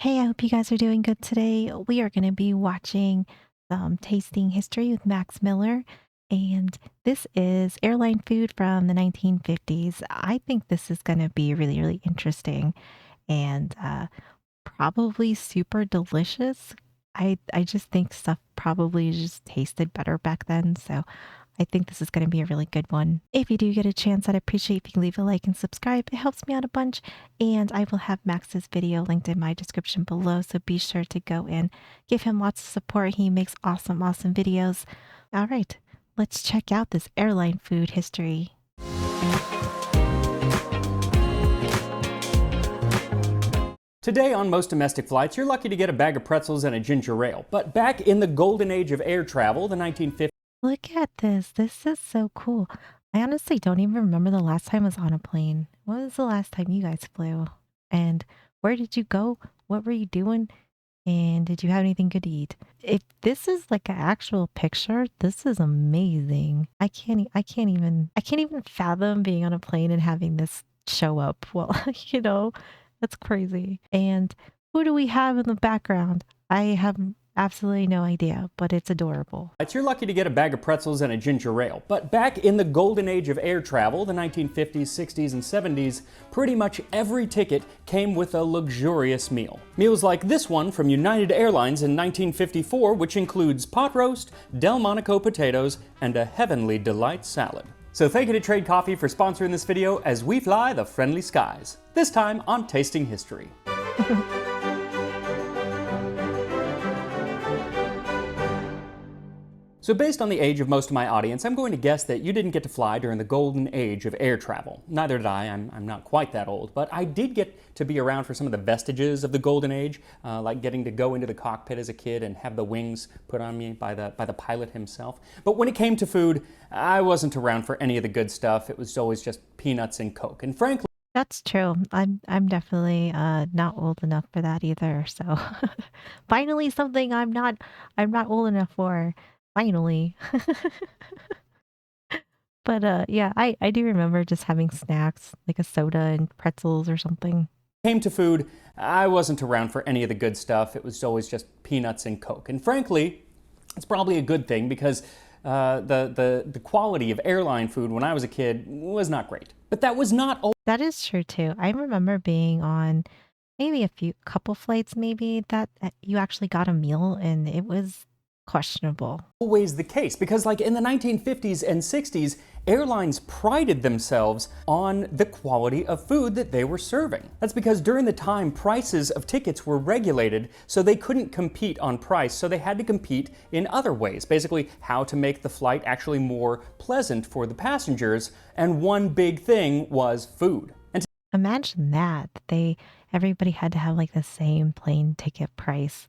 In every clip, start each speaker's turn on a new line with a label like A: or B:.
A: Hey, I hope you guys are doing good today. We are going to be watching some tasting history with Max Miller, and this is airline food from the 1950s. I think this is going to be really, really interesting and probably super delicious. I just think stuff probably just tasted better back then, so I think this is going to be a really good one. If you do get a chance, I'd appreciate if you can leave a like and subscribe. It helps me out a bunch, and I will have Max's video linked in my description below, so be sure to go and give him lots of support. He makes awesome, awesome videos. All right, let's check out this airline food history.
B: Today, on most domestic flights, you're lucky to get a bag of pretzels and a ginger ale. But back in the golden age of air travel, the 1950s,
A: Look at this. This is so cool. I honestly don't even remember the last time I was on a plane. When was the last time you guys flew? And where did you go? What were you doing? And did you have anything good to eat? If this is like an actual picture, this is amazing. I can't even fathom being on a plane and having this show up. Well, that's crazy. And who do we have in the background? I have absolutely no idea, but it's adorable.
B: you're lucky to get a bag of pretzels and a ginger ale. But back in the golden age of air travel, the 1950s, 60s, and 70s, pretty much every ticket came with a luxurious meal. Meals like this one from United Airlines in 1954, which includes pot roast, Delmonico potatoes, and a heavenly delight salad. So thank you to Trade Coffee for sponsoring this video as we fly the friendly skies, this time on Tasting History. So based on the age of most of my audience, I'm going to guess that you didn't get to fly during the golden age of air travel. Neither did I. I'm not quite that old, but I did get to be around for some of the vestiges of the golden age, like getting to go into the cockpit as a kid and have the wings put on me by the pilot himself. But when it came to food, I wasn't around for any of the good stuff. It was always just peanuts and Coke. And frankly,
A: That's true. I'm definitely not old enough for that either. So finally something I'm not old enough for. Finally. But yeah, I do remember just having snacks like a soda and pretzels or something.
B: came to food, I wasn't around for any of the good stuff. It was always just peanuts and Coke. And frankly, it's probably a good thing because the quality of airline food when I was a kid was not great. But that was not
A: That is true too. I remember being on maybe a few couple flights maybe that you actually got a meal and it was questionable.
B: always the case because like in the 1950s and 60s, airlines prided themselves on the quality of food that they were serving. That's because during the time prices of tickets were regulated, so they couldn't compete on price, so they had to compete in other ways, basically how to make the flight actually more pleasant for the passengers, and one big thing was food. And
A: Imagine that everybody had to have like the same plane ticket price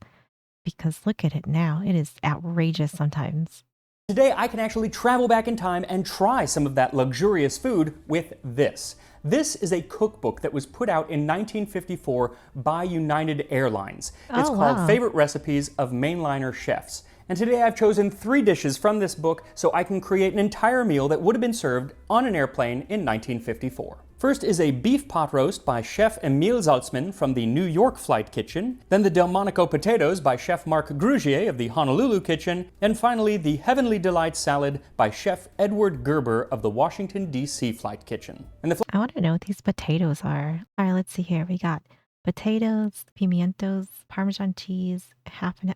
A: because look at it now. It is outrageous sometimes.
B: today I can actually travel back in time and try some of that luxurious food with this. This is a cookbook that was put out in 1954 by United Airlines. It's
A: Oh,
B: called
A: wow.
B: Favorite Recipes of Mainliner Chefs. And today I've chosen 3 dishes from this book so I can create an entire meal that would have been served on an airplane in 1954. First is a beef pot roast by Chef Emile Saltzman from the New York Flight Kitchen, then the Delmonico potatoes by Chef Marc Grugier of the Honolulu Kitchen, and finally the Heavenly Delight salad by Chef Edward Gerber of the Washington, D.C. Flight Kitchen. And the
A: I want to know what these potatoes are. All right, let's see here. We got potatoes, pimientos, Parmesan cheese,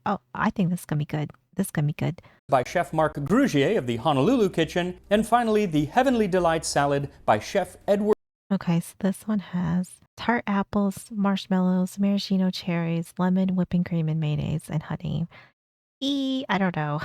A: oh, I think this is gonna be good. This is gonna be good.
B: by Chef Marc Grugier of the Honolulu Kitchen, and finally the Heavenly Delight salad by Chef Edward
A: Okay, so this one has tart apples, marshmallows, maraschino cherries, lemon, whipping cream, and mayonnaise and honey. I don't know.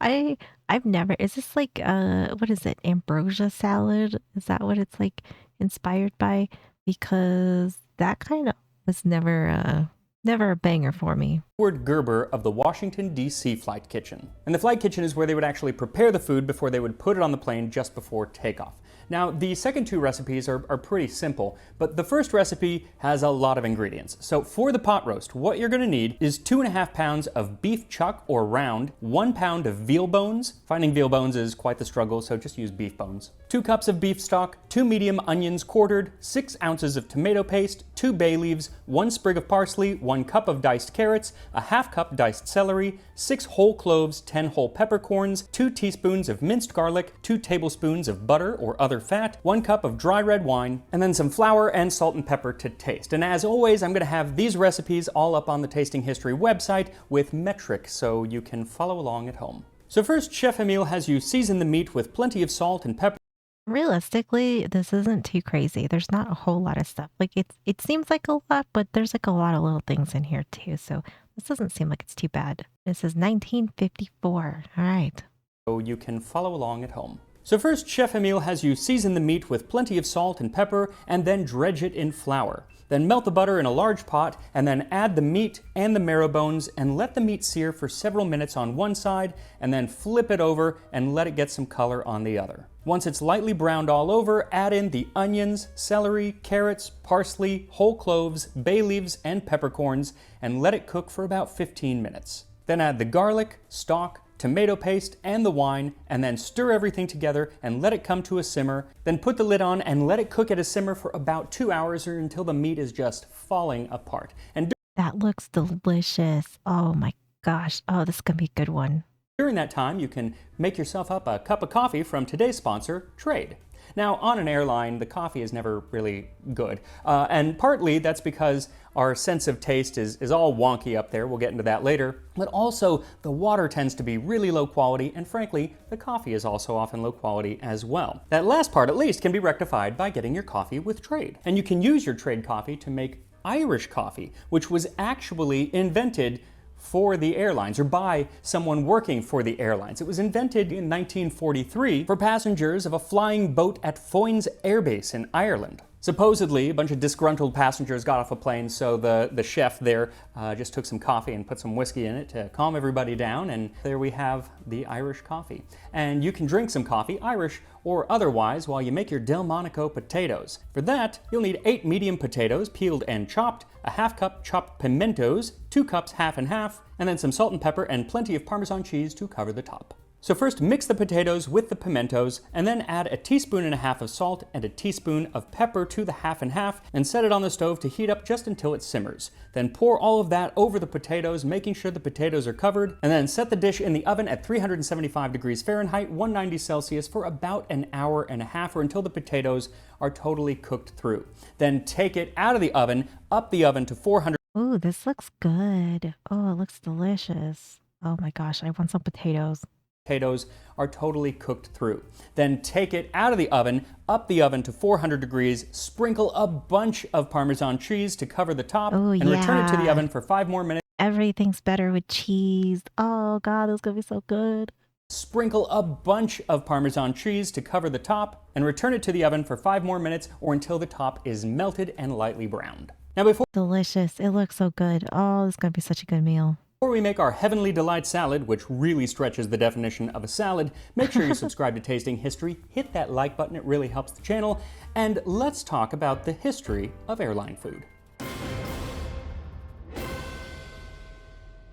A: I I've never. Is this like what is it? Ambrosia salad? Is that what it's like inspired by? Because that kind of was never a banger for me.
B: Gerber of the Washington, D.C. Flight Kitchen. And the flight kitchen is where they would actually prepare the food before they would put it on the plane just before takeoff. Now, the second two recipes are pretty simple, but the first recipe has a lot of ingredients. So for the pot roast, what you're gonna need is 2.5 pounds of beef chuck or round, 1 pound of veal bones. Finding veal bones is quite the struggle, so just use beef bones. 2 cups of beef stock, 2 medium onions quartered, 6 ounces of tomato paste, 2 bay leaves, 1 sprig of parsley, 1 cup of diced carrots, a half cup diced celery, 6 whole cloves, 10 whole peppercorns, 2 teaspoons of minced garlic, 2 tablespoons of butter or other fat, 1 cup of dry red wine, and then some flour and salt and pepper to taste. And as always, I'm gonna have these recipes all up on the Tasting History website with metrics so you can follow along at home. So first, Chef Emile has you season the meat with plenty of salt and pepper.
A: Realistically, this isn't too crazy. There's not a whole lot of stuff. Like it seems like a lot, but there's like a lot of little things in here too. So this doesn't seem like it's too bad. This is 1954. All right.
B: So you can follow along at home. So first, Chef Emile has you season the meat with plenty of salt and pepper and then dredge it in flour. Then melt the butter in a large pot and then add the meat and the marrow bones and let the meat sear for several minutes on one side and then flip it over and let it get some color on the other. Once it's lightly browned all over, add in the onions, celery, carrots, parsley, whole cloves, bay leaves, and peppercorns and let it cook for about 15 minutes. Then add the garlic, stock, tomato paste, and the wine, and then stir everything together and let it come to a simmer. Then put the lid on and let it cook at a simmer for about 2 hours or until the meat is just falling apart. And
A: That looks delicious. Oh my gosh. Oh, this is gonna be a good one.
B: during that time, you can make yourself up a cup of coffee from today's sponsor, Trade. Now, on an airline, the coffee is never really good. And partly that's because our sense of taste is all wonky up there. We'll get into that later. But also, the water tends to be really low quality, and frankly, the coffee is also often low quality as well. That last part, at least, can be rectified by getting your coffee with Trade. And you can use your Trade coffee to make Irish coffee, which was actually invented for the airlines, or by someone working for the airlines. It was invented in 1943 for passengers of a flying boat at Foynes Air Base in Ireland. Supposedly, a bunch of disgruntled passengers got off a plane, so the chef there just took some coffee and put some whiskey in it to calm everybody down, and there we have the Irish coffee. And you can drink some coffee, Irish or otherwise, while you make your Delmonico potatoes. For that, you'll need 8 medium potatoes, peeled and chopped, a half cup chopped pimentos, 2 cups half and half, and then some salt and pepper and plenty of Parmesan cheese to cover the top. So first, mix the potatoes with the pimentos, and then add a teaspoon and a half of salt and a teaspoon of pepper to the half and half, and set it on the stove to heat up just until it simmers. Then pour all of that over the potatoes, making sure the potatoes are covered, and then set the dish in the oven at 375 degrees Fahrenheit, 190 Celsius for about an hour and a half, or until the potatoes are totally cooked through. Then take it out of the oven, up the oven to 400.
A: Ooh, this looks good. Oh, it looks delicious. Oh my gosh, I want some potatoes.
B: Potatoes are totally cooked through. Then take it out of the oven, up the oven to 400 degrees, sprinkle a bunch of Parmesan cheese to cover the top,
A: Oh
B: and return it to the
A: yeah.
B: oven for 5 more minutes.
A: Everything's better with cheese. Oh God, this is gonna be so good.
B: Sprinkle a bunch of Parmesan cheese to cover the top, and return it to the oven for 5 more minutes or until the top is melted and lightly browned. Now before
A: Delicious. It looks so good. Oh, this is gonna be such a good meal.
B: we make our Heavenly Delight salad, which really stretches the definition of a salad, make sure you subscribe to Tasting History, hit that like button, it really helps the channel, and let's talk about the history of airline food.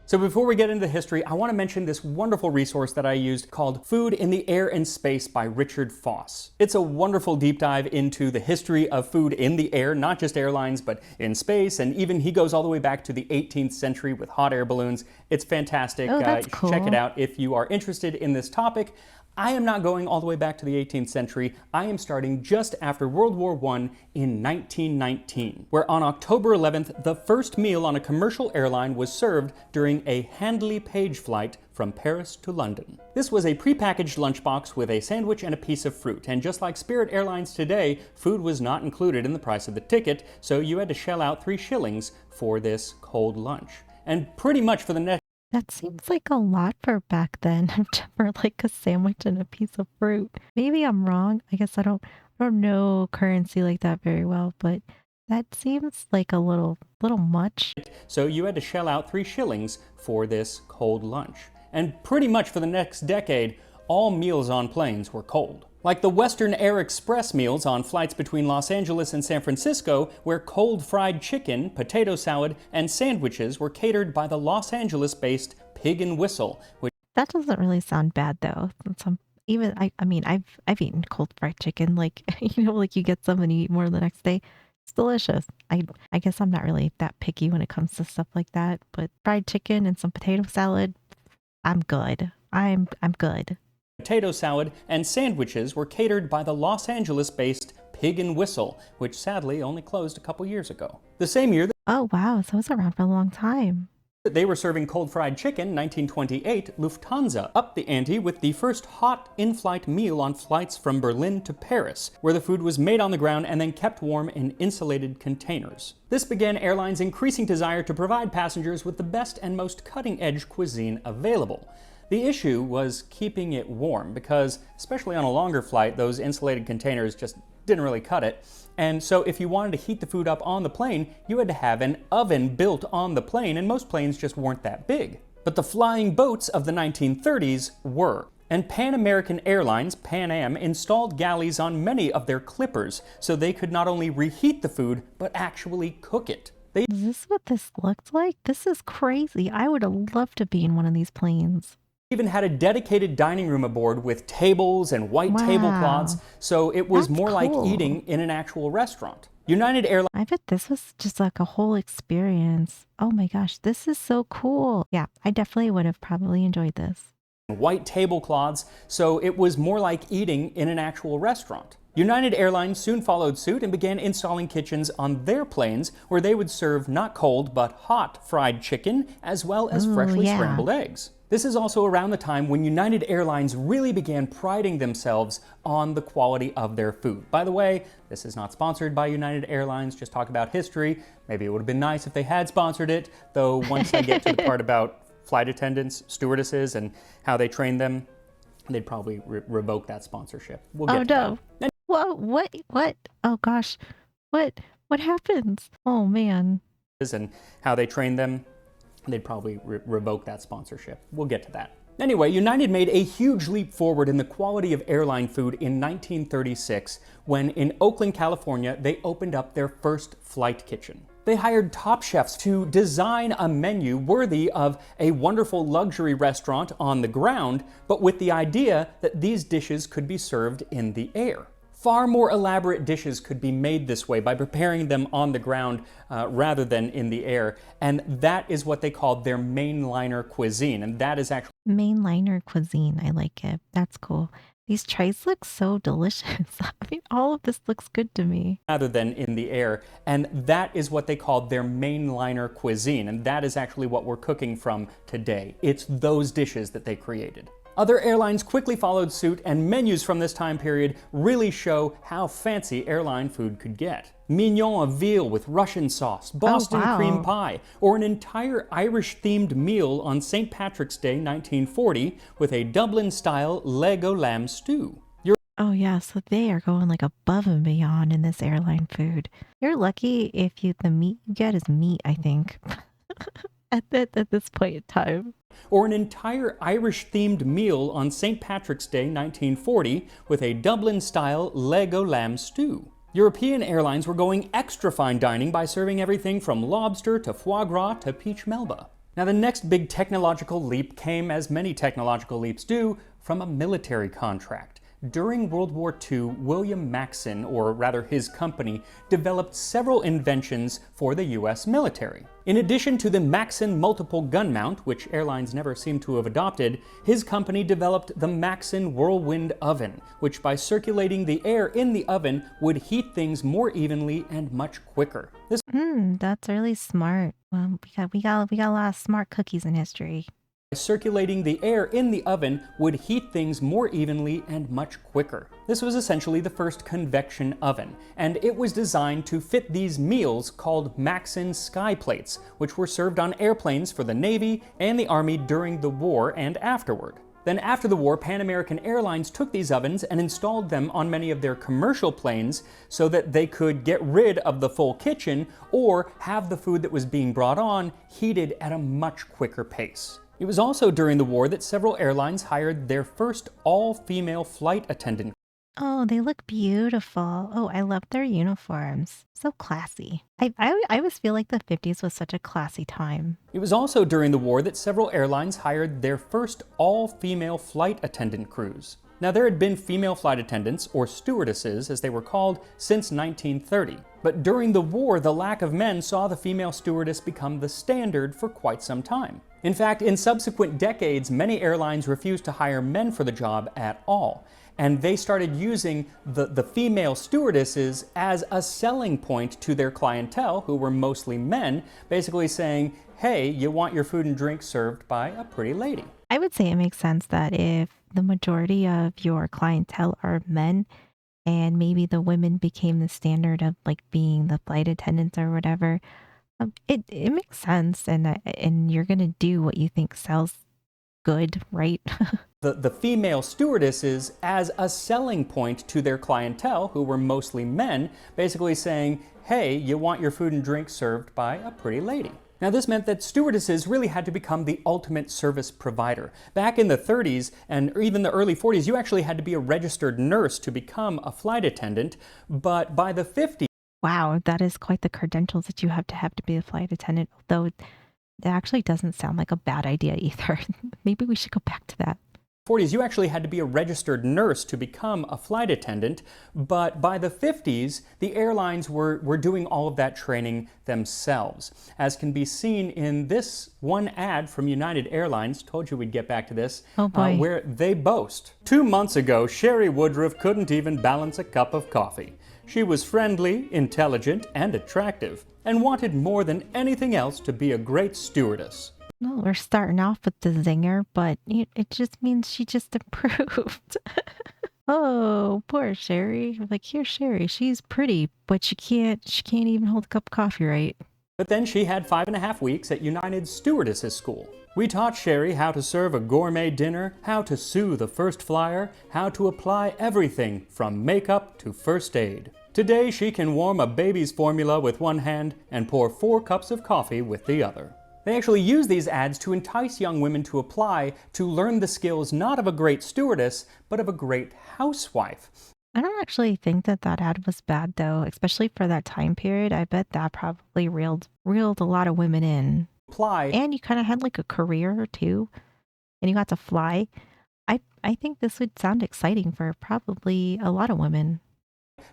B: So before we get into the history, I want to mention this wonderful resource that I used called Food in the Air and Space by Richard Foss. It's a wonderful deep dive into the history of food in the air, not just airlines, but in space, and even he goes all the way back to the 18th century with hot air balloons. It's fantastic.
A: Oh, that's
B: Check it
A: cool.
B: out if you are interested in this topic. I am not going all the way back to the 18th century. I am starting just after World War I in 1919, where on October 11th, the first meal on a commercial airline was served during a Handley Page flight from Paris to London. This was a prepackaged lunchbox with a sandwich and a piece of fruit, and just like Spirit Airlines today, food was not included in the price of the ticket, so you had to shell out 3 shillings for this cold lunch. And pretty much for the next
A: That seems like a lot for back then, for like a sandwich and a piece of fruit. Maybe I'm wrong. I guess I don't know currency like that very well, but that seems like a little much.
B: So you had to shell out 3 shillings for this cold lunch. And pretty much for the next decade, all meals on planes were cold. Like the Western Air Express meals on flights between Los Angeles and San Francisco, where cold fried chicken, potato salad, and sandwiches were catered by the Los Angeles-based Pig and Whistle, which
A: That doesn't really sound bad though. Even I mean, I've eaten cold fried chicken, like like you get some and you eat more the next day. It's delicious. I guess I'm not really that picky when it comes to stuff like that, but fried chicken and some potato salad, I'm good. I'm good.
B: potato salad and sandwiches were catered by the Los Angeles-based Pig and Whistle, which sadly only closed a couple years ago. The same year
A: Oh wow, so it's around for a long time.
B: that they were serving cold fried chicken, 1928, Lufthansa upped the ante with the first hot in-flight meal on flights from Berlin to Paris, where the food was made on the ground and then kept warm in insulated containers. This began airlines' increasing desire to provide passengers with the best and most cutting-edge cuisine available. The issue was keeping it warm because, especially on a longer flight, those insulated containers just didn't really cut it. And so if you wanted to heat the food up on the plane, you had to have an oven built on the plane, and most planes just weren't that big. But the flying boats of the 1930s were. And Pan American Airlines, Pan Am, installed galleys on many of their clippers so they could not only reheat the food, but actually cook it. They
A: Is this what this looked like? This is crazy. I would have loved to be in one of these planes.
B: even had a dedicated dining room aboard with tables and white tablecloths, so it was
A: That's
B: more like
A: cool.
B: eating in an actual restaurant. United Airlines
A: I bet this was just like a whole experience. Oh my gosh, this is so cool. Yeah, I definitely would have probably enjoyed this.
B: white tablecloths, so it was more like eating in an actual restaurant. United Airlines soon followed suit and began installing kitchens on their planes where they would serve not cold but hot fried chicken as well as
A: Ooh,
B: freshly
A: yeah.
B: scrambled eggs. This is also around the time when United Airlines really began priding themselves on the quality of their food. By the way, this is not sponsored by United Airlines, just talk about history. Maybe it would have been nice if they had sponsored it, though once I get to the part about flight attendants, stewardesses, and how they train them, they'd probably revoke that sponsorship. We'll get
A: Oh
B: to
A: no.
B: that.
A: Whoa, what? Oh gosh. What happens? Oh man.
B: And how they train them, they'd probably revoke that sponsorship. We'll get to that. Anyway, United made a huge leap forward in the quality of airline food in 1936 when in Oakland, California, they opened up their first flight kitchen. They hired top chefs to design a menu worthy of a wonderful luxury restaurant on the ground, but with the idea that these dishes could be served in the air. Far more elaborate dishes could be made this way by preparing them on the ground rather than in the air, and that is what they called their mainliner cuisine, and that is actually
A: Mainliner cuisine. I like it. That's cool. These trays look so delicious. I mean, all of this looks good to me.
B: rather than in the air, and that is what they called their mainliner cuisine, and that is actually what we're cooking from today. It's those dishes that they created. Other airlines quickly followed suit, and menus from this time period really show how fancy airline food could get. Mignon of veal with Russian sauce, Boston
A: wow.
B: cream pie, or an entire Irish-themed meal on St. Patrick's Day 1940 with a Dublin-style leg o' lamb stew.
A: Oh yeah, so they are going like above and beyond in this airline food. You're lucky if the meat you get is meat, I think. at this point in time.
B: Or an entire Irish-themed meal on St. Patrick's Day 1940 with a Dublin-style leg o' lamb stew. European airlines were going extra fine dining by serving everything from lobster to foie gras to peach melba. Now the next big technological leap came, as many technological leaps do, from a military contract. During World War II, William Maxon, or rather his company, developed several inventions for the US military. In addition to the Maxon multiple gun mount, which airlines never seem to have adopted, his company developed the Maxon whirlwind oven, which by circulating the air in the oven would heat things more evenly and much quicker. This
A: That's really smart. Well, we got a lot of smart cookies in history.
B: circulating the air in the oven would heat things more evenly and much quicker. This was essentially the first convection oven, and it was designed to fit these meals called Maxon sky plates, which were served on airplanes for the Navy and the Army during the war and afterward. Then after the war, Pan American Airlines took these ovens and installed them on many of their commercial planes so that they could get rid of the full kitchen or have the food that was being brought on heated at a much quicker pace. It was also during the war that several airlines hired their first all-female flight attendant.
A: Oh, they look beautiful. Oh, I love their uniforms. So classy. I always feel like the 50s was such a classy time.
B: It was also during the war that several airlines hired their first all-female flight attendant crews. Now, there had been female flight attendants, or stewardesses as they were called, since 1930. But during the war, the lack of men saw the female stewardess become the standard for quite some time. In fact, in subsequent decades, many airlines refused to hire men for the job at all. And they started using the female stewardesses as a selling point to their clientele, who were mostly men, basically saying, hey, you want your food and drink served by a pretty lady.
A: I would say it makes sense that if the majority of your clientele are men and maybe the women became the standard of like being the flight attendants or whatever, it makes sense and you're gonna do what you think sells good, right?
B: The female stewardesses as a selling point to their clientele, who were mostly men, basically saying, hey, you want your food and drink served by a pretty lady. Now, this meant that stewardesses really had to become the ultimate service provider. Back in the 30s and even the early 40s, you actually had to be a registered nurse to become a flight attendant, but by the 50s,
A: Wow, that is quite the credentials that you have to be a flight attendant, though it actually doesn't sound like a bad idea either. Maybe we should go back to that.
B: 40s, you actually had to be a registered nurse to become a flight attendant, but by the 50s, the airlines were doing all of that training themselves. As can be seen in this one ad from United Airlines, told you we'd get back to this,
A: Oh boy.
B: where they boast. 2 months ago, Sherry Woodruff couldn't even balance a cup of coffee. She was friendly, intelligent, and attractive, and wanted more than anything else to be a great stewardess.
A: Well, we're starting off with the zinger, but it just means she just improved. Oh, poor Sherry. Like, here's Sherry. She's pretty, but she can't even hold a cup of coffee right.
B: But then she had 5.5 weeks at United's Stewardesses School. We taught Sherry how to serve a gourmet dinner, how to soothe a first flyer, how to apply everything from makeup to first aid. Today she can warm a baby's formula with one hand and pour 4 cups of coffee with the other. They actually use these ads to entice young women to apply to learn the skills not of a great stewardess, but of a great housewife.
A: I don't actually think that ad was bad though, especially for that time period. I bet that probably reeled a lot of women in.
B: Apply
A: And you kind of had like a career too, and you got to fly. I think this would sound exciting for probably a lot of women.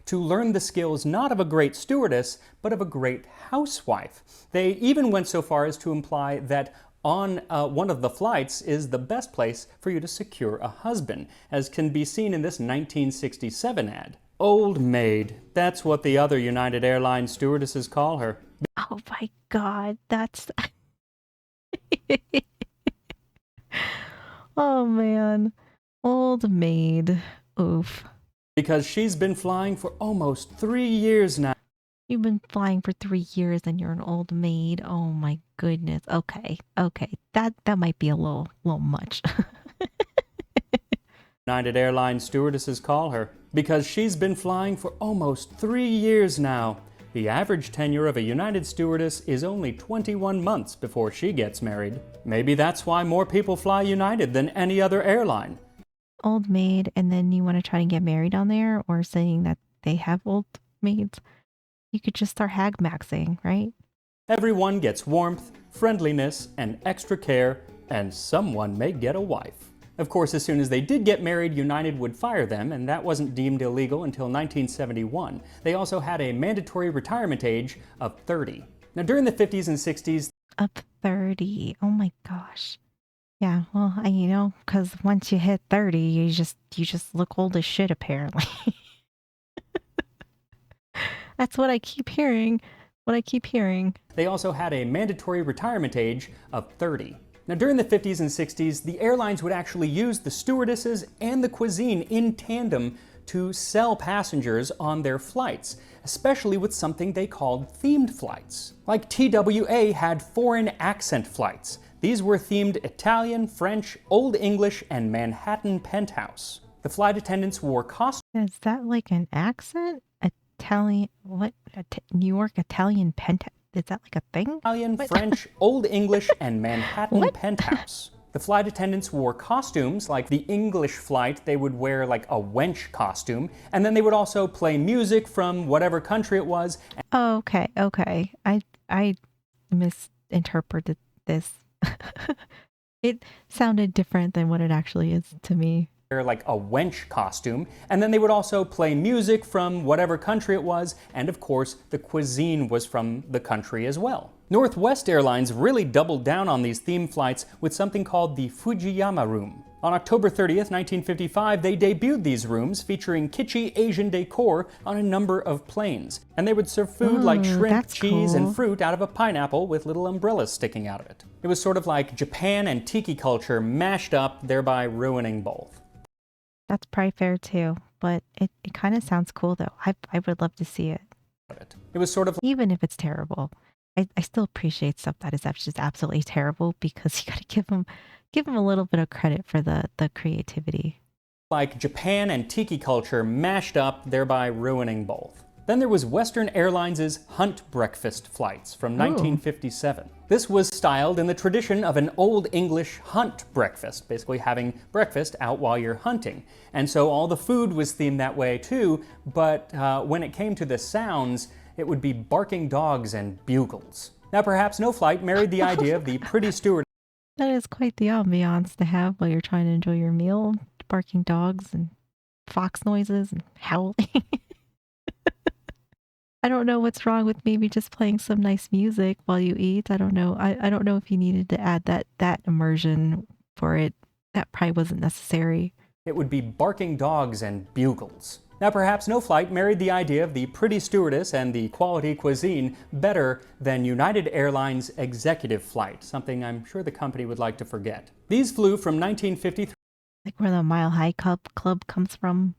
B: to learn the skills not of a great stewardess, but of a great housewife. They even went so far as to imply that on one of the flights is the best place for you to secure a husband, as can be seen in this 1967 ad. Old maid, that's what the other United Airlines stewardesses call her.
A: Oh my God, that's. Oh man, old maid. Oof.
B: Because she's been flying for almost 3 years now.
A: You've been flying for 3 years and you're an old maid. Oh my goodness. Okay, that might be a little much.
B: United Airlines stewardesses call her. Because she's been flying for almost 3 years now. The average tenure of a United stewardess is only 21 months before she gets married. Maybe that's why more people fly United than any other airline.
A: Old maid, and then you want to try to get married on there, or saying that they have old maids. You could just start hag maxing, right?
B: Everyone gets warmth, friendliness, and extra care, and someone may get a wife. Of course, as soon as they did get married, United would fire them, and that wasn't deemed illegal until 1971. They also had a mandatory retirement age of 30. Now, during the 50s and 60s,
A: Up 30. Oh my gosh. Yeah, well, because once you hit 30, you just look old as shit, apparently. That's what I keep hearing.
B: they also had a mandatory retirement age of 30. Now, during the 50s and 60s, the airlines would actually use the stewardesses and the cuisine in tandem to sell passengers on their flights, especially with something they called themed flights. Like TWA had foreign accent flights. These were themed Italian, French, Old English, and Manhattan penthouse. The flight attendants wore costumes.
A: Is that like an accent? Italian, what? New York Italian penthouse? Is that like a thing?
B: Italian,
A: What?
B: French, Old English, and Manhattan
A: What?
B: penthouse. The flight attendants wore costumes, like the English flight, they would wear like a wench costume, and then they would also play music from whatever country it was.
A: Oh, okay, okay. I misinterpreted this. It sounded different than what it actually is to me.
B: Like a wench costume, and then they would also play music from whatever country it was, and of course the cuisine was from the country as well. Northwest Airlines really doubled down on these theme flights with something called the Fujiyama Room. On October 30th, 1955, they debuted these rooms featuring kitschy Asian decor on a number of planes. And they would serve food like shrimp, cheese, and fruit out of a pineapple with little umbrellas sticking out of it. It was sort of like Japan and tiki culture mashed up, thereby ruining both.
A: That's probably fair too, but it kind of sounds cool though. I would love to see it.
B: It was sort of
A: Even if it's terrible. I still appreciate stuff that is just absolutely terrible because you got to give them a little bit of credit for the creativity.
B: like Japan and tiki culture mashed up, thereby ruining both. Then there was Western Airlines' Hunt Breakfast flights from 1957. This was styled in the tradition of an Old English hunt breakfast, basically having breakfast out while you're hunting. And so all the food was themed that way too, but when it came to the sounds, it would be barking dogs and bugles. Now perhaps no flight married the idea of the pretty steward.
A: That is quite the ambiance to have while you're trying to enjoy your meal. Barking dogs and fox noises and howling. I don't know what's wrong with maybe just playing some nice music while you eat. I don't know. I don't know if you needed to add that immersion for it. That probably wasn't necessary.
B: It would be barking dogs and bugles. Now perhaps no flight married the idea of the pretty stewardess and the quality cuisine better than United Airlines executive flight, something I'm sure the company would like to forget. These flew from 1953
A: Like where the Mile High Club comes from.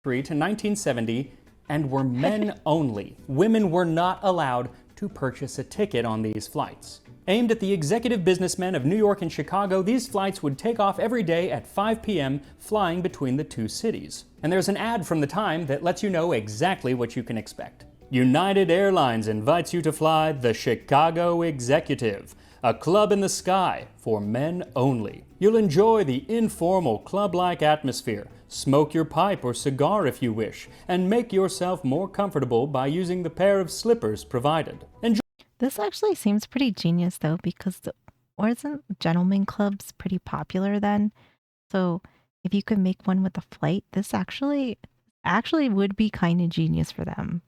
B: to 1970 and were men only. Women were not allowed to purchase a ticket on these flights. Aimed at the executive businessmen of New York and Chicago, these flights would take off every day at 5 p.m., flying between the two cities. And there's an ad from the time that lets you know exactly what you can expect. United Airlines invites you to fly the Chicago Executive, a club in the sky for men only. You'll enjoy the informal club-like atmosphere, smoke your pipe or cigar if you wish, and make yourself more comfortable by using the pair of slippers provided.
A: This actually seems pretty genius though, because wasn't gentlemen clubs pretty popular then? So if you could make one with a flight, this actually would be kind of genius for them.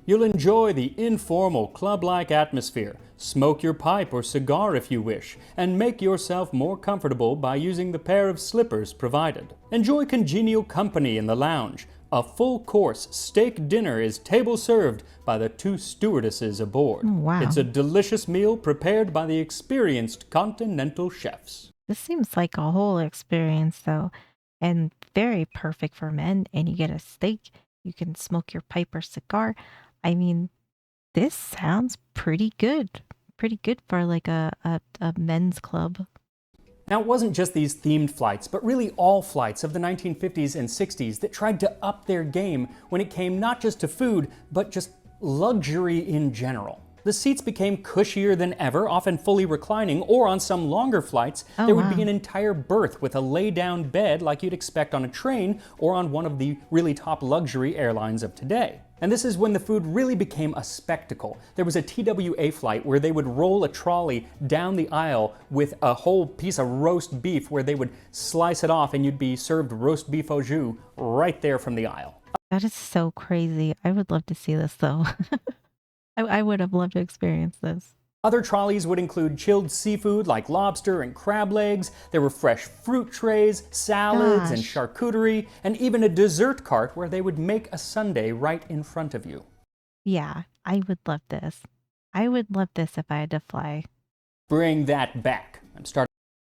B: You'll enjoy the informal club-like atmosphere, smoke your pipe or cigar if you wish, and make yourself more comfortable by using the pair of slippers provided. Enjoy congenial company in the lounge. A full-course steak dinner is table served by the two stewardesses aboard.
A: Wow.
B: It's a delicious meal prepared by the experienced continental chefs.
A: This seems like a whole experience though, and very perfect for men. And you get a steak, you can smoke your pipe or cigar. I mean, this sounds pretty good. Pretty good for like a men's club.
B: Now, it wasn't just these themed flights, but really all flights of the 1950s and 60s that tried to up their game when it came not just to food, but just luxury in general. The seats became cushier than ever, often fully reclining, or on some longer flights, there would be an entire berth with a lay-down bed like you'd expect on a train or on one of the really top luxury airlines of today. And this is when the food really became a spectacle. There was a TWA flight where they would roll a trolley down the aisle with a whole piece of roast beef where they would slice it off and you'd be served roast beef au jus right there from the aisle.
A: That is so crazy. I would love to see this though. I would have loved to experience this.
B: Other trolleys would include chilled seafood like lobster and crab legs. There were fresh fruit trays, salads, and charcuterie, and even a dessert cart where they would make a sundae right in front of you.
A: Yeah, I would love this. I would love this if I had to fly.
B: Bring that back.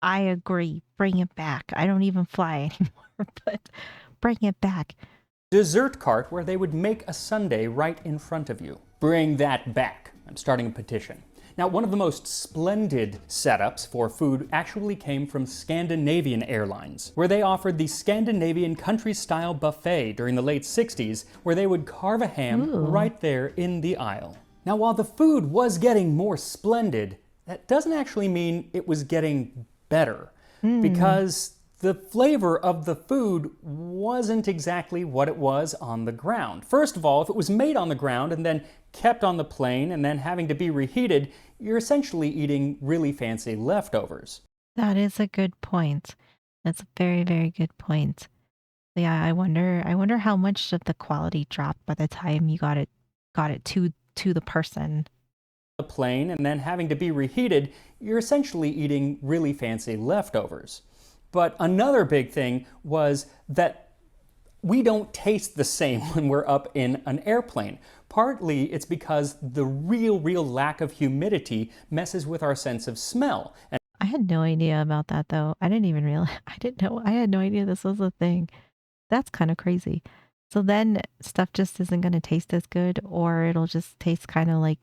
A: I agree. Bring it back. I don't even fly anymore, but bring it back.
B: Dessert cart where they would make a sundae right in front of you. Bring that back. I'm starting a petition. Now, one of the most splendid setups for food actually came from Scandinavian Airlines, where they offered the Scandinavian country-style buffet during the late 60s, where they would carve a ham right there in the aisle. Now, while the food was getting more splendid, that doesn't actually mean it was getting better.
A: Mm,
B: because the flavor of the food wasn't exactly what it was on the ground. First of all, if it was made on the ground and then kept on the plane and then having to be reheated, you're essentially eating really fancy leftovers.
A: that is a good point. That's a very, very good point. Yeah, I wonder how much of the quality dropped by the time you got it to the person.
B: The plane and then having to be reheated, you're essentially eating really fancy leftovers. But another big thing was that we don't taste the same when we're up in an airplane. Partly it's because the real lack of humidity messes with our sense of smell. And
A: I had no idea about that though. I didn't even realize I didn't know I had no idea this was a thing. That's kind of crazy. So then stuff just isn't going to taste as good or it'll just taste kind of like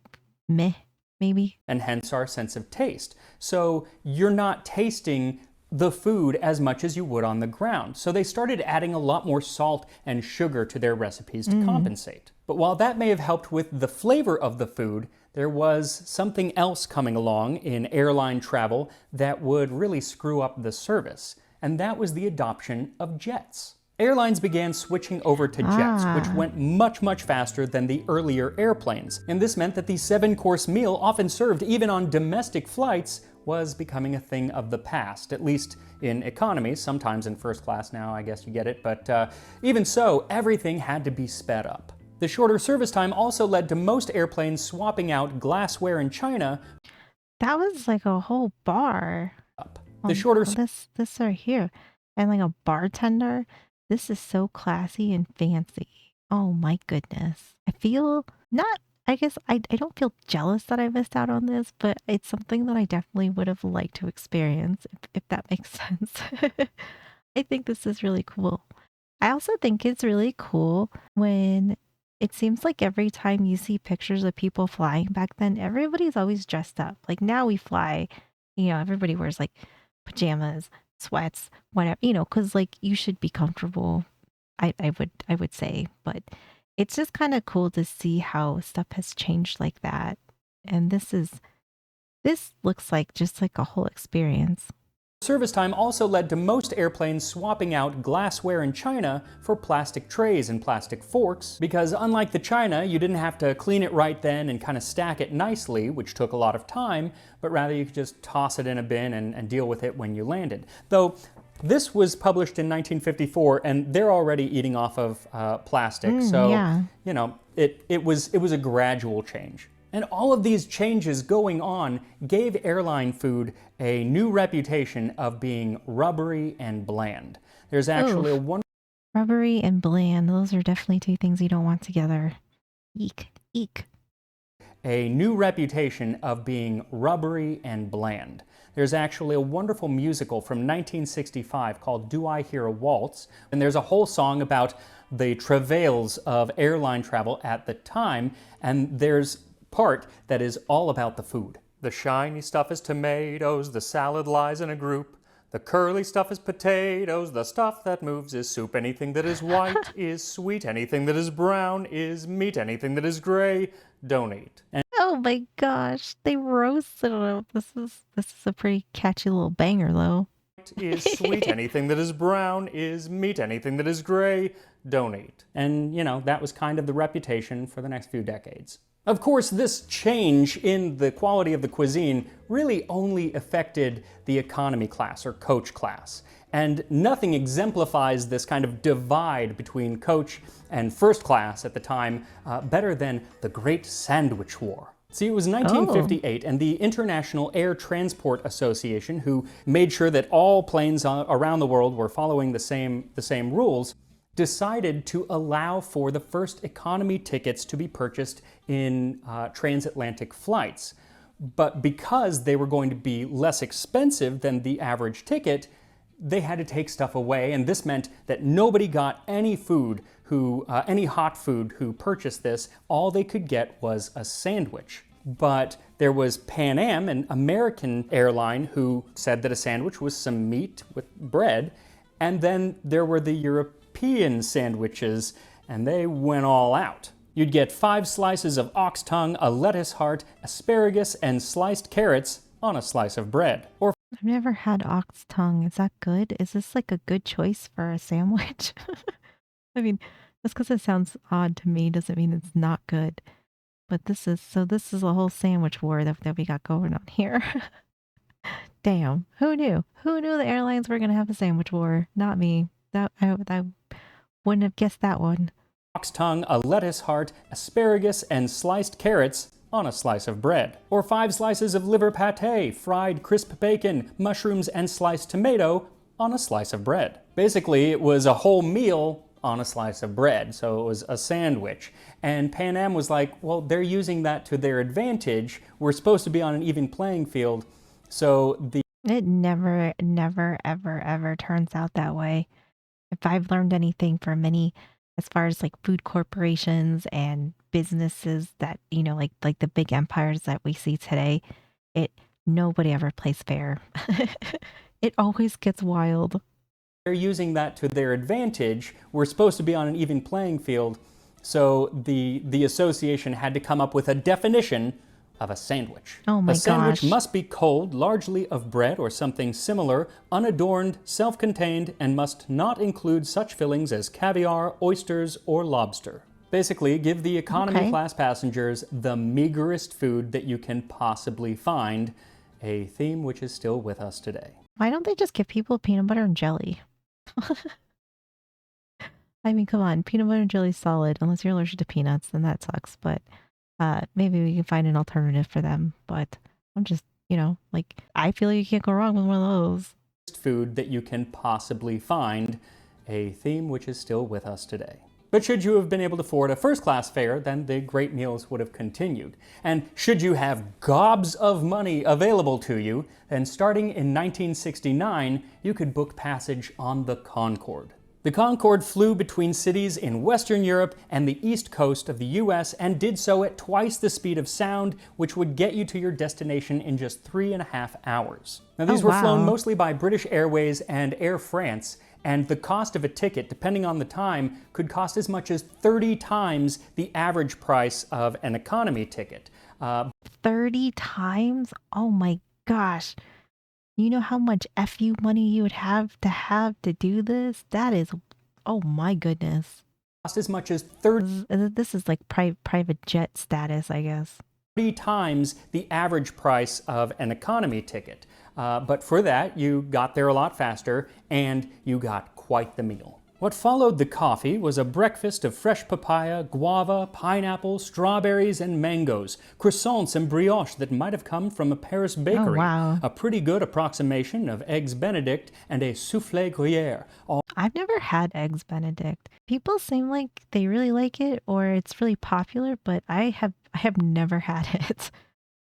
A: meh maybe.
B: hence our sense of taste. So you're not tasting the food as much as you would on the ground. So they started adding a lot more salt and sugar to their recipes to compensate. But while that may have helped with the flavor of the food, there was something else coming along in airline travel that would really screw up the service, and that was the adoption of jets. Airlines began switching over to jets, which went much faster than the earlier airplanes. And this meant that the 7-course meal, often served even on domestic flights, was becoming a thing of the past, at least in economy, sometimes in first class now, I guess you get it, but even so, everything had to be sped up. The shorter service time also led to most airplanes swapping out glassware and china.
A: That was like a whole bar.
B: The shorter
A: This right here. And like a bartender. This is so classy and fancy. Oh my goodness. I feel not, I guess I don't feel jealous that I missed out on this, but it's something that I definitely would have liked to experience, if that makes sense. I think this is really cool. I also think it's really cool when it seems like every time you see pictures of people flying back then, everybody's always dressed up. Like now we fly, everybody wears like pajamas, sweats, whatever, because like you should be comfortable. I would say, but it's just kind of cool to see how stuff has changed like that. And this looks like just like a whole experience.
B: service time also led to most airplanes swapping out glassware and china for plastic trays and plastic forks, because unlike the china, you didn't have to clean it right then and kind of stack it nicely, which took a lot of time, but rather you could just toss it in a bin and deal with it when you landed. Though this was published in 1954, and they're already eating off of plastic, so
A: Yeah.
B: it was a gradual change. And all of these changes going on gave airline food a new reputation of being rubbery and bland. There's actually a wonderful
A: Rubbery and bland. Those are definitely two things you don't want together. Eek. Eek.
B: a new reputation of being rubbery and bland. There's actually a wonderful musical from 1965 called Do I Hear a Waltz? And there's a whole song about the travails of airline travel at the time, and there's part that is all about the food. The shiny stuff is tomatoes, the salad lies in a group. The curly stuff is potatoes, the stuff that moves is soup. Anything that is white is sweet, anything that is brown is meat, anything that is gray, don't eat. And
A: Oh my gosh, they roasted it. This is a pretty catchy little banger though.
B: is sweet, anything that is brown is meat, anything that is gray, don't eat. And, that was kind of the reputation for the next few decades. Of course, this change in the quality of the cuisine really only affected the economy class or coach class. And nothing exemplifies this kind of divide between coach and first class at the time better than the Great Sandwich War. See, it was 1958, and the International Air Transport Association, who made sure that all planes around the world were following the same rules, decided to allow for the first economy tickets to be purchased in transatlantic flights. But because they were going to be less expensive than the average ticket, they had to take stuff away, and this meant that nobody got any any hot food who purchased this. All they could get was a sandwich. But there was Pan Am, an American airline, who said that a sandwich was some meat with bread, and then there were the European sandwiches, and they went all out. You'd get 5 slices of ox tongue, a lettuce heart, asparagus, and sliced carrots on a slice of bread. Or
A: I've never had ox tongue. Is that good? Is this like a good choice for a sandwich? I mean, just because it sounds odd to me doesn't mean it's not good. But this is a whole sandwich war that we got going on here. Damn, who knew? Who knew the airlines were gonna have a sandwich war? Not me. I wouldn't have guessed that one.
B: Ox tongue, a lettuce heart, asparagus, and sliced carrots on a slice of bread. Or 5 slices of liver pate, fried crisp bacon, mushrooms, and sliced tomato on a slice of bread. Basically, it was a whole meal on a slice of bread, so it was a sandwich. And Pan Am was like, well, they're using that to their advantage. We're supposed to be on an even playing field, so the
A: It never, ever turns out that way. If I've learned anything from any, as far as like food corporations and businesses that, like the big empires that we see today, it nobody ever plays fair. It always gets wild.
B: they're using that to their advantage. We're supposed to be on an even playing field, so the association had to come up with a definition of a sandwich.
A: Oh
B: A
A: my
B: sandwich
A: gosh.
B: must be cold, largely of bread or something similar, unadorned, self-contained, and must not include such fillings as caviar, oysters, or lobster. Basically, give the economy
A: Okay.
B: class passengers the meagerest food that you can possibly find, a theme which is still with us today.
A: Why don't they just give people peanut butter and jelly? I mean, come on, peanut butter and jelly's solid. Unless you're allergic to peanuts, then that sucks. But maybe we can find an alternative for them. But I'm just, like I feel like you can't go wrong with one of those.
B: Food that you can possibly find, a theme which is still with us today. But should you have been able to afford a first-class fare, then the great meals would have continued. And should you have gobs of money available to you, then starting in 1969, you could book passage on the Concorde. The Concorde flew between cities in Western Europe and the east coast of the US and did so at twice the speed of sound, which would get you to your destination in just 3.5 hours. Now, these
A: Oh
B: were flown
A: wow.
B: mostly by British Airways and Air France, and the cost of a ticket, depending on the time, could cost as much as 30 times the average price of an economy ticket.
A: 30 times? Oh my gosh. You know how much FU money you would have to do this? That is, oh my goodness.
B: Cost as much as 30
A: This is like private jet status, I guess.
B: times the average price of an economy ticket. But for that, you got there a lot faster and you got quite the meal. What followed the coffee was a breakfast of fresh papaya, guava, pineapple, strawberries, and mangoes, croissants and brioche that might have come from a Paris bakery,
A: wow.
B: a pretty good approximation of eggs Benedict, and a soufflé Gruyère,
A: I've never had eggs Benedict. People seem like they really like it or it's really popular, but I have never had it.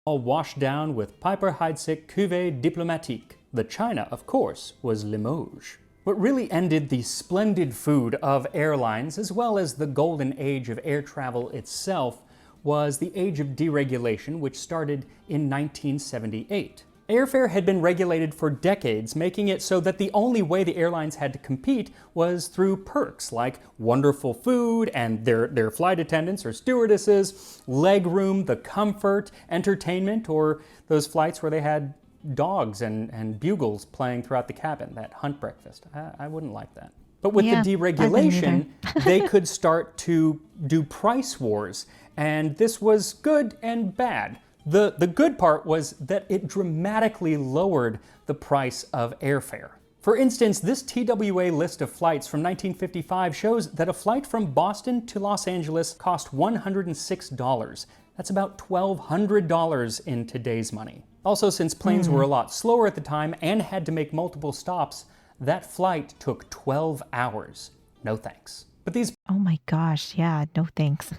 B: all washed down with Piper Heidsieck Cuvée Diplomatique. The china, of course, was Limoges. What really ended the splendid food of airlines, as well as the golden age of air travel itself, was the age of deregulation, which started in 1978. Airfare had been regulated for decades, making it so that the only way the airlines had to compete was through perks like wonderful food and their flight attendants or stewardesses, leg room, the comfort, entertainment, or those flights where they had dogs and bugles playing throughout the cabin, that hunt breakfast. I wouldn't like that. But with
A: Yeah,
B: the
A: I didn't
B: deregulation,
A: either.
B: they could start to do price wars, and this was good and bad. The good part was that it dramatically lowered the price of airfare. For instance, this TWA list of flights from 1955 shows that a flight from Boston to Los Angeles cost $106. That's about $1,200 in today's money. Also, since planes were a lot slower at the time and had to make multiple stops, that flight took 12 hours. No thanks. But these
A: Oh my gosh, yeah, no thanks.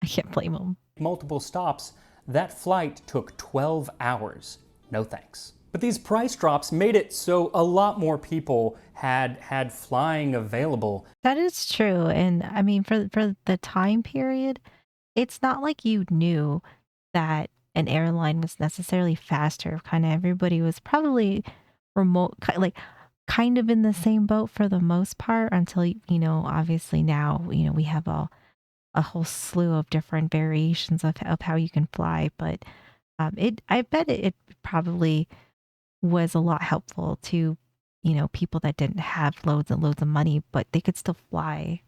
A: I can't blame them.
B: multiple stops, that flight took 12 hours. No thanks. But these price drops made it so a lot more people had flying available.
A: That is true. And I mean, for the time period, it's not like you knew that an airline was necessarily faster. Kind of everybody was probably like kind of in the same boat for the most part until, obviously now, we have a whole slew of different variations of how you can fly. But I bet it probably was a lot helpful to, people that didn't have loads and loads of money, but they could still fly.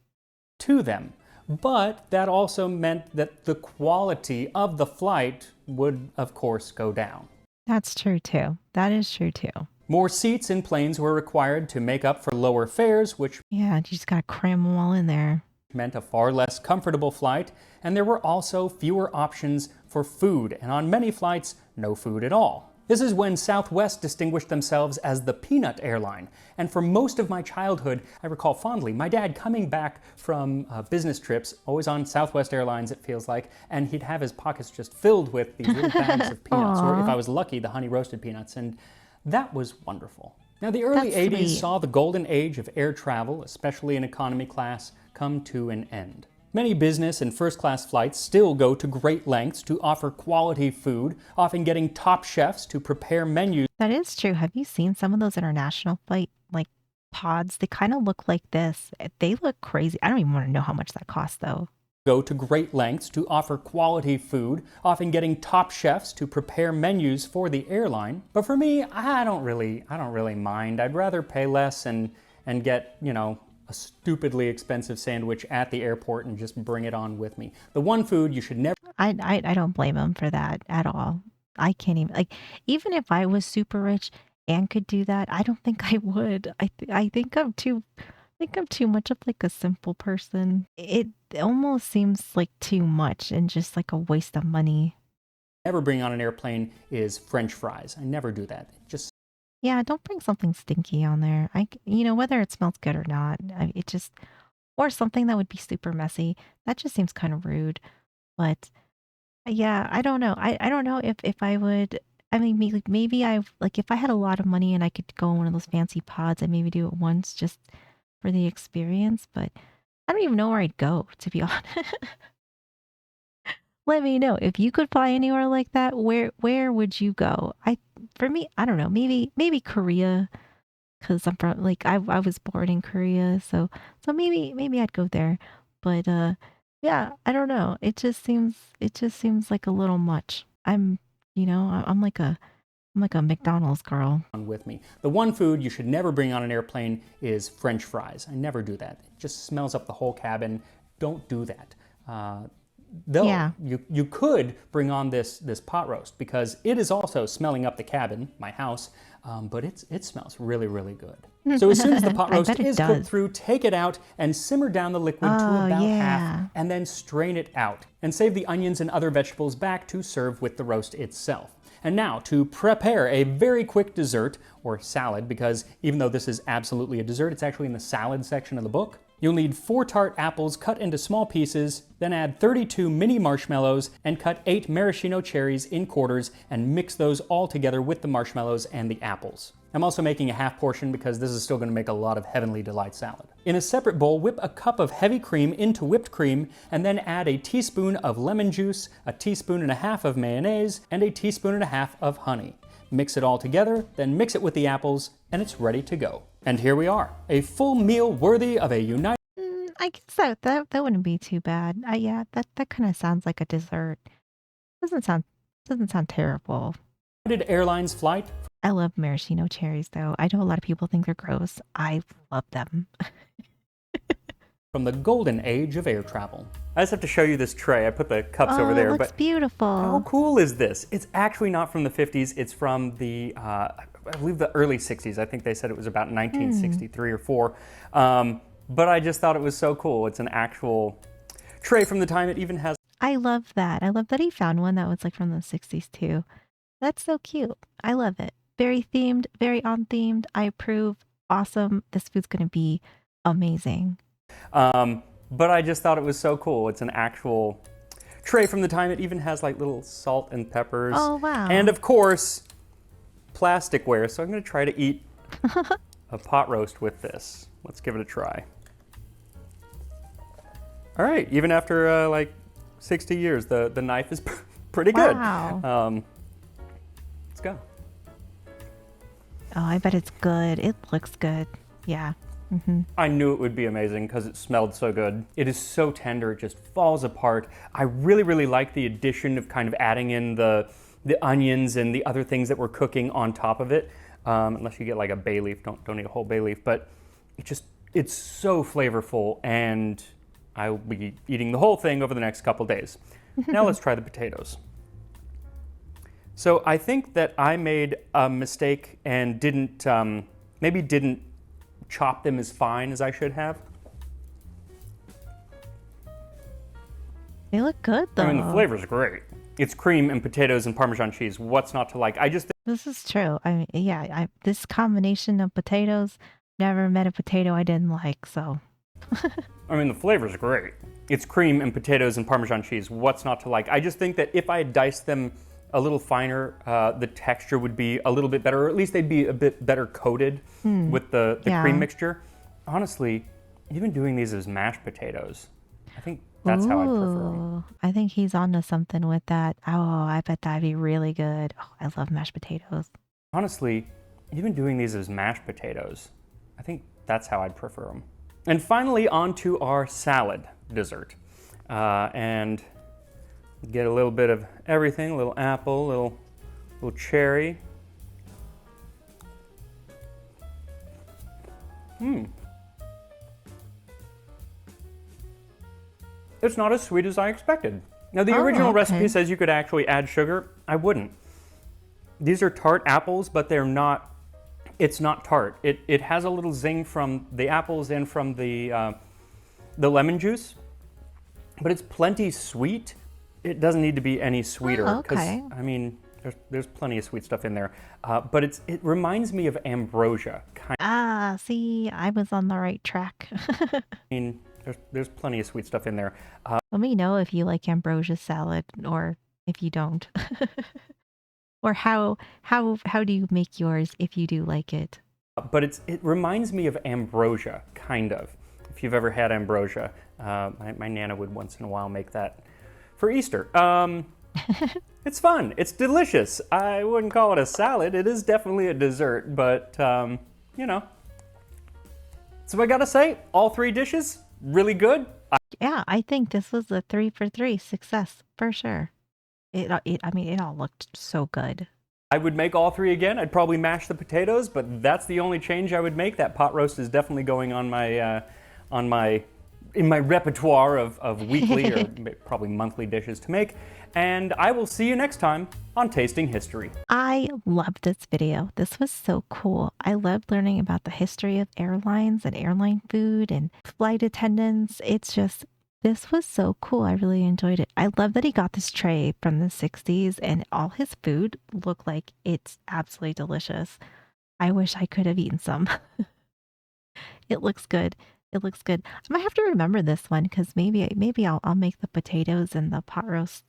B: To them. But that also meant that the quality of the flight would, of course, go down.
A: That's true too. That is true too.
B: More seats in planes were required to make up for lower fares, which
A: Yeah, you just gotta cram them all in there.
B: meant a far less comfortable flight, and there were also fewer options for food, and on many flights, no food at all. This is when Southwest distinguished themselves as the peanut airline, and for most of my childhood, I recall fondly my dad coming back from business trips, always on Southwest Airlines it feels like, and he'd have his pockets just filled with these little bags of peanuts, or if I was lucky, the honey roasted peanuts, and that was wonderful. Now the early
A: That's
B: 80s
A: sweet.
B: saw the golden age of air travel, especially in economy class, come to an end. Many business and first-class flights still go to great lengths to offer quality food, often getting top chefs to prepare menus.
A: That is true. Have you seen some of those international flight like pods? They kind of look like this. They look crazy. I don't even want to know how much that costs though.
B: Go to great lengths to offer quality food, often getting top chefs to prepare menus for the airline. But for me, I don't really mind. I'd rather pay less and get, a stupidly expensive sandwich at the airport and just bring it on with me. The one food you should never
A: I don't blame them for that at all. I can't even like even if I was super rich and could do that, I don't think I would. I think I'm too much of like a simple person. It almost seems like too much and just like a waste of money.
B: bring on an airplane is French fries. I never do that. Just
A: Yeah, don't bring something stinky on there. Whether it smells good or not, it just, or something that would be super messy. That just seems kind of rude. But yeah, I don't know. I don't know if I would. I mean, maybe I like if I had a lot of money and I could go on one of those fancy pods, I maybe do it once just for the experience. But I don't even know where I'd go, to be honest. Let me know if you could fly anywhere like that. Where would you go? For me, I don't know. Maybe Korea, because I'm from like I was born in Korea, so maybe I'd go there. But yeah, I don't know. It just seems like a little much. I'm like a McDonald's girl.
B: on with me. The one food you should never bring on an airplane is French fries. I never do that. It just smells up the whole cabin. Don't do that. Though
A: Yeah.
B: you could bring on this pot roast because it is also smelling up the cabin, my house, but it smells really, really good. So as soon as the pot
A: I
B: roast
A: bet it
B: is cooked
A: does.
B: through, take it out and simmer down the liquid to
A: Oh,
B: about
A: yeah.
B: half and then strain it out and save the onions and other vegetables back to serve with the roast itself. And now to prepare a very quick dessert or salad, because even though this is absolutely a dessert, it's actually in the salad section of the book. You'll need 4 tart apples cut into small pieces, then add 32 mini marshmallows and cut 8 maraschino cherries in quarters and mix those all together with the marshmallows and the apples. I'm also making a half portion because this is still going to make a lot of Heavenly Delight salad. In a separate bowl, whip a cup of heavy cream into whipped cream and then add a teaspoon of lemon juice, a teaspoon and a half of mayonnaise, and a teaspoon and a half of honey. Mix it all together, then mix it with the apples, and it's ready to go. And here we are, a full meal worthy of a United
A: I guess that wouldn't be too bad. Yeah, that kind of sounds like a dessert. Doesn't sound terrible.
B: Airlines flight
A: I love maraschino cherries though. I know a lot of people think they're gross. I love them.
B: from the golden age of air travel. I just have to show you this tray. I put the cups over
A: Oh,
B: there,
A: it looks
B: but
A: beautiful.
B: how cool is this? It's actually not from the 50s. It's from the, I believe the early 60s. I think they said it was about 1963 or 4. But I just thought it was so cool. It's an actual tray from the time. It even has
A: I love that. I love that he found one that was like from the 60s too. That's so cute. I love it. Very themed, very on themed. I approve. Awesome. This food's going to be amazing.
B: but I just thought it was so cool. It's an actual tray from the time. It even has like little salt and peppers.
A: Oh, wow.
B: And of course, plasticware. So I'm going to try to eat a pot roast with this. Let's give it a try. All right, even after like 60 years, the knife is pretty good.
A: Wow.
B: Let's go.
A: Oh, I bet it's good. It looks good. Yeah.
B: I knew it would be amazing because it smelled so good. It is so tender, it just falls apart. I really, really like the addition of kind of adding in the the onions and the other things that were cooking on top of it. Unless you get like a bay leaf, don't eat a whole bay leaf. But it's so flavorful, and I will be eating the whole thing over the next couple days. Now let's try the potatoes. So I think that I made a mistake and maybe didn't chop them as fine as I should have.
A: They look good though.
B: I mean, the flavor's great. It's cream and potatoes and Parmesan cheese. What's not to like?
A: This is true. I mean, yeah, this combination of potatoes, never met a potato I didn't like, so.
B: I mean, the flavor's great. It's cream and potatoes and Parmesan cheese. What's not to like? I just think that if I had diced them a little finer, the texture would be a little bit better, or at least they'd be a bit better coated with the cream mixture. Honestly, even doing these as mashed potatoes, I think that's how I prefer them.
A: I think he's onto something with that. Oh, I bet that'd be really good. Oh, I love mashed potatoes.
B: Honestly, even doing these as mashed potatoes, I think that's how I'd prefer them. And finally, on to our salad dessert. And get a little bit of everything, a little apple, little cherry. It's not as sweet as I expected. Now, the original recipe says you could actually add sugar. I wouldn't. These are tart apples, but it's not tart. It has a little zing from the apples and from the lemon juice, but it's plenty sweet. It doesn't need to be any sweeter because, I mean, there's plenty of sweet stuff in there. But it reminds me of ambrosia.
A: See, I was on the right track.
B: I mean, there's plenty of sweet stuff in there.
A: Let me know if you like ambrosia salad or if you don't. Or how do you make yours if you do like it?
B: But it reminds me of ambrosia, kind of. If you've ever had ambrosia, my Nana would once in a while make that for Easter. It's fun. It's delicious. I wouldn't call it a salad. It is definitely a dessert, but you know. So I gotta say, all three dishes, really good.
A: Yeah, I think this was a 3 for 3 success for sure. I mean, it all looked so good.
B: I would make all three again. I'd probably mash the potatoes, but that's the only change I would make. That pot roast is definitely going on in my repertoire of weekly or probably monthly dishes to make. And I will see you next time on Tasting History.
A: I loved this video. This was so cool. I loved learning about the history of airlines and airline food and flight attendants. This was so cool. I really enjoyed it. I love that he got this tray from the 60s and all his food looked like it's absolutely delicious. I wish I could have eaten some. It looks good. It looks good. I might have to remember this one because maybe I'll make the potatoes and the pot roast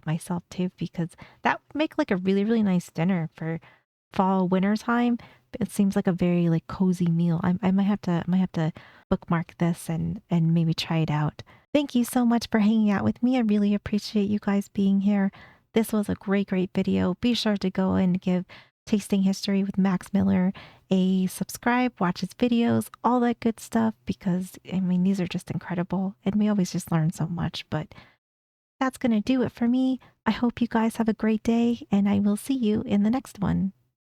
A: myself too, because that would make like a really, really nice dinner for fall winter time. It seems like a very like cozy meal. I might have to bookmark this and maybe try it out. Thank you so much for hanging out with me. I really appreciate you guys being here. This was a great video. Be sure to go and give Tasting History with Max Miller a subscribe, watch his videos, all that good stuff, because I mean, these are just incredible and we always just learn so much. But that's going to do it for me. I hope you guys have a great day and I will see you in the next one.